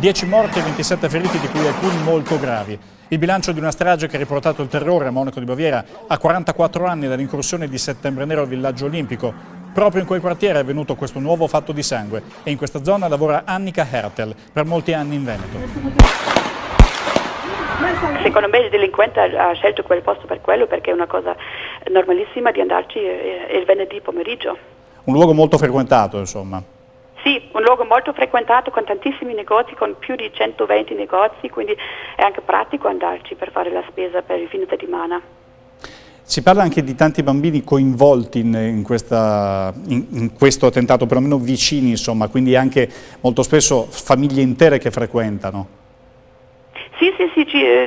10 morti e 27 feriti, di cui alcuni molto gravi. Il bilancio di una strage che ha riportato il terrore a Monaco di Baviera a 44 anni dall'incursione di Settembre Nero al villaggio olimpico. Proprio in quel quartiere è avvenuto questo nuovo fatto di sangue e in questa zona lavora Annika Hertel, per molti anni in Veneto. Secondo me il delinquente ha scelto quel posto per quello, perché è una cosa normalissima di andarci il venerdì pomeriggio. Un luogo molto frequentato, insomma. Sì, un luogo molto frequentato con tantissimi negozi, con più di 120 negozi, quindi è anche pratico andarci per fare la spesa per il fine settimana. Si parla anche di tanti bambini coinvolti in questo attentato, perlomeno vicini, insomma, quindi anche molto spesso famiglie intere che frequentano. Sì,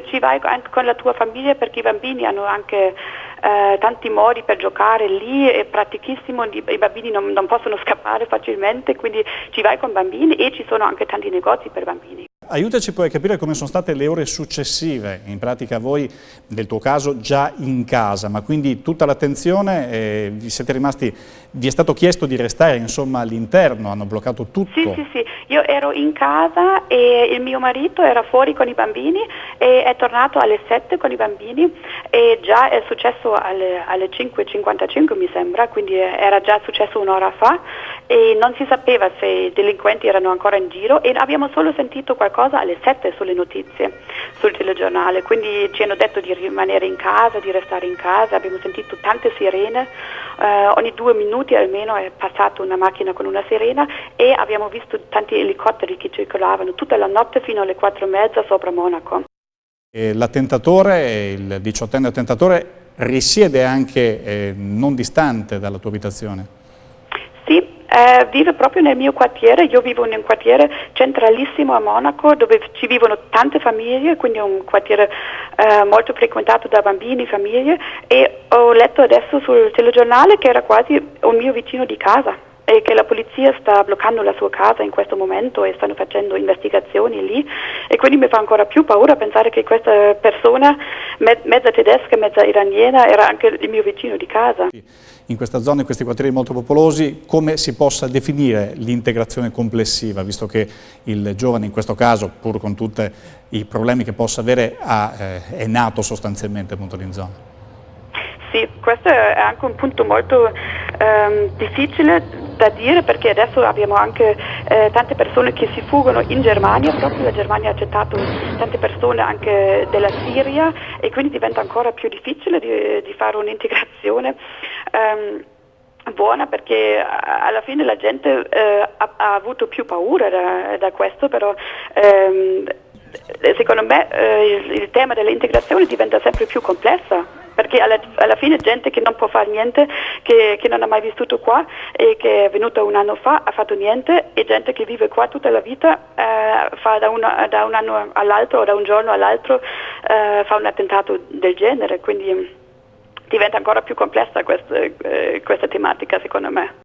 ci vai anche con la tua famiglia, perché i bambini hanno anche tanti modi per giocare lì, è pratichissimo, i bambini non possono scappare facilmente, quindi ci vai con bambini e ci sono anche tanti negozi per bambini. Aiutaci poi a capire come sono state le ore successive, in pratica voi nel tuo caso già in casa, ma quindi tutta l'attenzione, vi è stato chiesto di restare insomma all'interno, hanno bloccato tutto? Sì, io ero in casa e il mio marito era fuori con i bambini e è tornato alle 7 con i bambini e già è successo alle 5:55 mi sembra, quindi era già successo un'ora fa e non si sapeva se i delinquenti erano ancora in giro e abbiamo solo sentito qualcosa alle 7 sulle notizie, sul telegiornale, quindi ci hanno detto di rimanere in casa, di restare in casa, abbiamo sentito tante sirene, ogni 2 minuti almeno è passata una macchina con una sirena e abbiamo visto tanti elicotteri che circolavano tutta la notte fino alle 4:30 sopra Monaco. L'attentatore, il 18enne attentatore, risiede anche non distante dalla tua abitazione? Sì. Vive proprio nel mio quartiere, io vivo in un quartiere centralissimo a Monaco dove ci vivono tante famiglie, quindi è un quartiere molto frequentato da bambini, famiglie e ho letto adesso sul telegiornale che era quasi un mio vicino di casa e che la polizia sta bloccando la sua casa in questo momento e stanno facendo investigazioni lì e quindi mi fa ancora più paura pensare che questa persona, mezza tedesca, mezza iraniana, era anche il mio vicino di casa. In questa zona, in questi quartieri molto popolosi, come si possa definire l'integrazione complessiva, visto che il giovane in questo caso, pur con tutti i problemi che possa avere, è nato sostanzialmente appunto in zona? Sì, questo è anche un punto molto difficile da dire, perché adesso abbiamo anche tante persone che si fuggono in Germania, proprio la Germania ha accettato tante persone anche della Siria e quindi diventa ancora più difficile di fare un'integrazione buona, perché alla fine la gente ha avuto più paura da questo, però secondo me il tema dell'integrazione diventa sempre più complessa, perché alla fine gente che non può fare niente, che non ha mai vissuto qua e che è venuta un anno fa, ha fatto niente, e gente che vive qua tutta la vita fa da un anno all'altro o da un giorno all'altro fa un attentato del genere, quindi diventa ancora più complessa questa tematica secondo me.